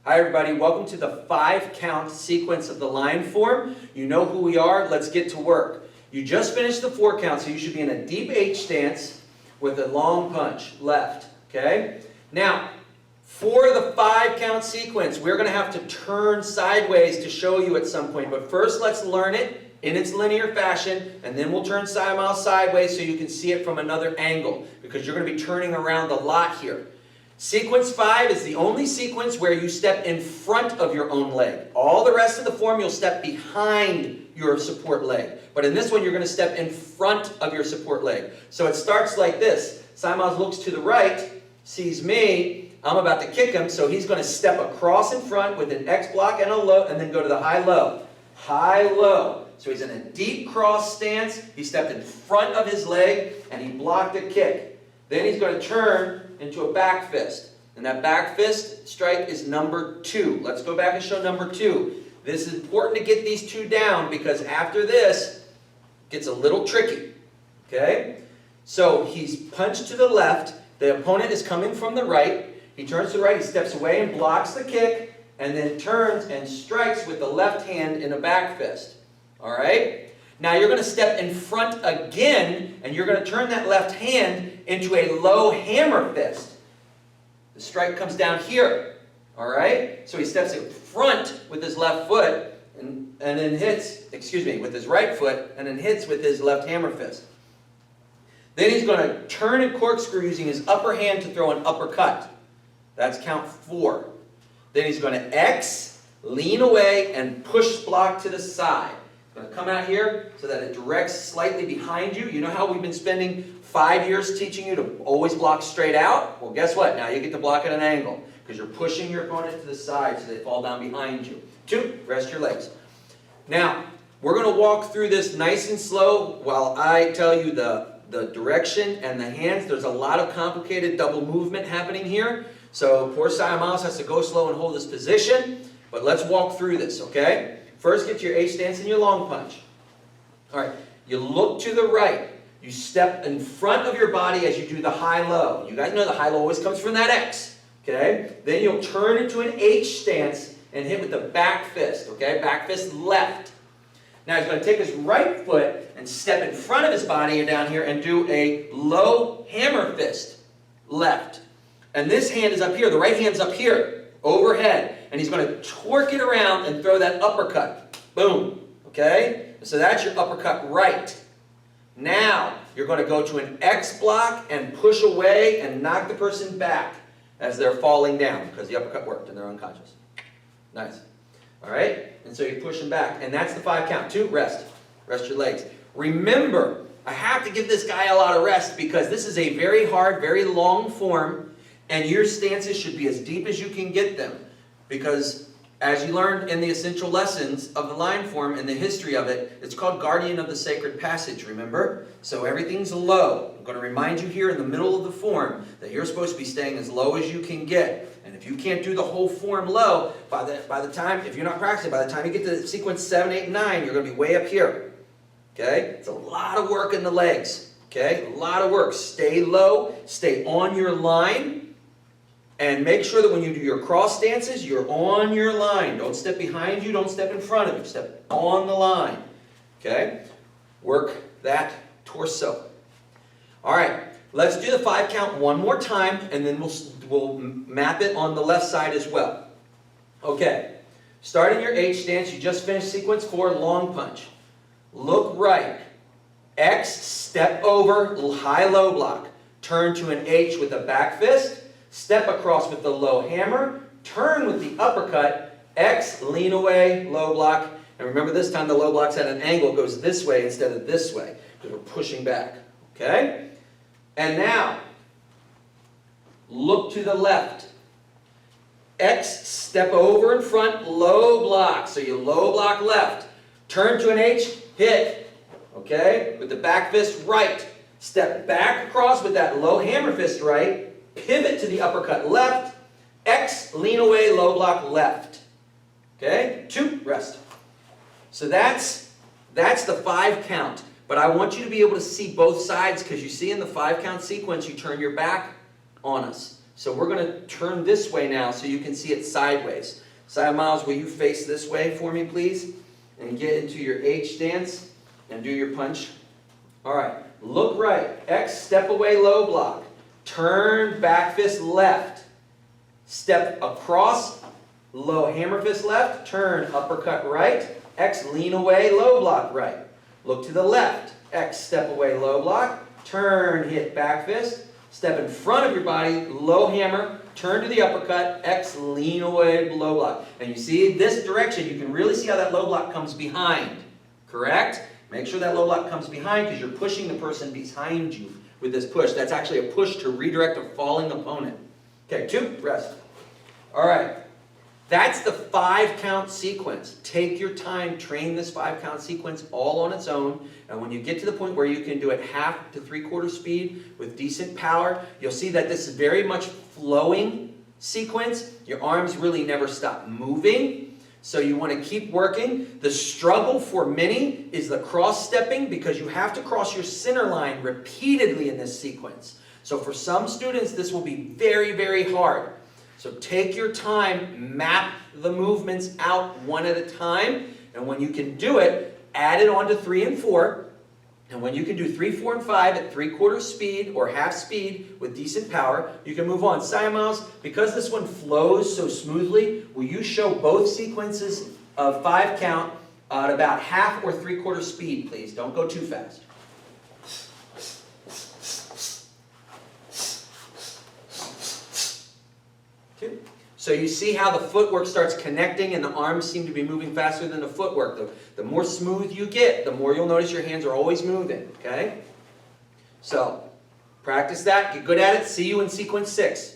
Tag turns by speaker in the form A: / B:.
A: Hi everybody, welcome to the 5-count sequence of the line form. You know who we are, let's get to work. You just finished the 4 count, so you should be in a deep H stance with a long punch, left, okay? Now, for the 5-count sequence, we're going to have to turn sideways to show you at some point, but first let's learn it in its linear fashion, and then we'll turn sideways so you can see it from another angle, because you're going to be turning around a lot here. Sequence 5 is the only sequence where you step in front of your own leg. All the rest of the form you'll step behind your support leg. But in this one you're going to step in front of your support leg. So it starts like this. Saimas looks to the right, sees me, I'm about to kick him, so he's going to step across in front with an X block and a low, and then go to the high-low. High-low. So he's in a deep cross stance, he stepped in front of his leg, and he blocked a kick. Then he's going to turn into a back fist. And that back fist strike is number 2. Let's go back and show number 2. This is important to get these 2 down because after this, it gets a little tricky. Okay? So he's punched to the left. The opponent is coming from the right. He turns to the right. He steps away and blocks the kick. And then turns and strikes with the left hand in a back fist. All right? Now you're going to step in front again, and you're going to turn that left hand into a low hammer fist. The strike comes down here. All right? So he steps in front with his left foot, and then hits, with his right foot, and then hits with his left hammer fist. Then he's going to turn and corkscrew using his upper hand to throw an uppercut. That's count 4. Then he's going to X, lean away, and push block to the side. Going to come out here so that it directs slightly behind you. You know how we've been spending 5 years teaching you to always block straight out? Well, guess what? Now you get to block at an angle because you're pushing your opponent to the side so they fall down behind you. 2, rest your legs. Now, we're going to walk through this nice and slow while I tell you the direction and the hands. There's a lot of complicated double movement happening here. So poor Saimas has to go slow and hold his position. But let's walk through this, okay? First, get your H stance and your long punch. All right, you look to the right. You step in front of your body as you do the high-low. You guys know the high-low always comes from that X, okay? Then you'll turn into an H stance and hit with the back fist, okay? Back fist left. Now he's going to take his right foot and step in front of his body down here and do a low hammer fist left. And this hand is up here. The right hand's up here, overhead. And he's going to torque it around and throw that uppercut. Boom. Okay? So that's your uppercut right. Now, you're going to go to an X block and push away and knock the person back as they're falling down because the uppercut worked and they're unconscious. Nice. All right? And so you push them back. And that's the 5 count. 2, rest. Rest your legs. Remember, I have to give this guy a lot of rest because this is a very hard, very long form, and your stances should be as deep as you can get them. Because as you learned in the essential lessons of the line form and the history of it, it's called Guardian of the Sacred Passage, remember? So everything's low. I'm going to remind you here in the middle of the form that you're supposed to be staying as low as you can get. And if you can't do the whole form low, by the time, if you're not practicing, by the time you get to sequence 7, 8, and 9, you're going to be way up here. Okay? It's a lot of work in the legs. Okay? A lot of work. Stay low. Stay on your line. And make sure that when you do your cross stances, you're on your line. Don't step behind you. Don't step in front of you. Step on the line. Okay? Work that torso. All right. Let's do the 5 count one more time, and then we'll map it on the left side as well. Okay. Starting your H stance, you just finished sequence 4, long punch. Look right. X, step over, high-low block. Turn to an H with a back fist. Step across with the low hammer, turn with the uppercut, X, lean away, low block. And remember this time the low block's at an angle, goes this way instead of this way, because we're pushing back. Okay? And now, look to the left. X, step over in front, low block. So you low block left. Turn to an H, hit. Okay? With the back fist right. Step back across with that low hammer fist right. Pivot to the uppercut left, X, lean away, low block left. Okay? 2, rest. So that's the 5 count. But I want you to be able to see both sides because you see in the 5 count sequence you turn your back on us. So we're going to turn this way now so you can see it sideways. Sia Miles, will you face this way for me, please? And get into your H stance and do your punch. All right, look right. X, step away, low block. Turn, back fist left. Step across, low hammer fist left. Turn, uppercut right. X, lean away, low block right. Look to the left. X, step away, low block. Turn, hit back fist. Step in front of your body, low hammer. Turn to the uppercut. X, lean away, low block. And you see this direction, you can really see how that low block comes behind. Correct? Make sure that low block comes behind because you're pushing the person behind you with this push. That's actually a push to redirect a falling opponent. Okay, 2, rest. All right. That's the 5-count sequence. Take your time, train this 5-count sequence all on its own. And when you get to the point where you can do it half to 3/4 speed with decent power, you'll see that this is very much flowing sequence. Your arms really never stop moving. So you want to keep working. The struggle for many is the cross-stepping because you have to cross your center line repeatedly in this sequence. So for some students, this will be very, very hard. So take your time, map the movements out one at a time, and when you can do it, add it on to 3 and 4. And when you can do 3, 4, and 5 at 3/4 speed or half speed with decent power, you can move on. Sia Miles, because this one flows so smoothly, will you show both sequences of 5 count at about half or 3/4 speed, please? Don't go too fast. Okay. So you see how the footwork starts connecting and the arms seem to be moving faster than the footwork. The more smooth you get, the more you'll notice your hands are always moving, okay? So, practice that, get good at it, see you in sequence 6.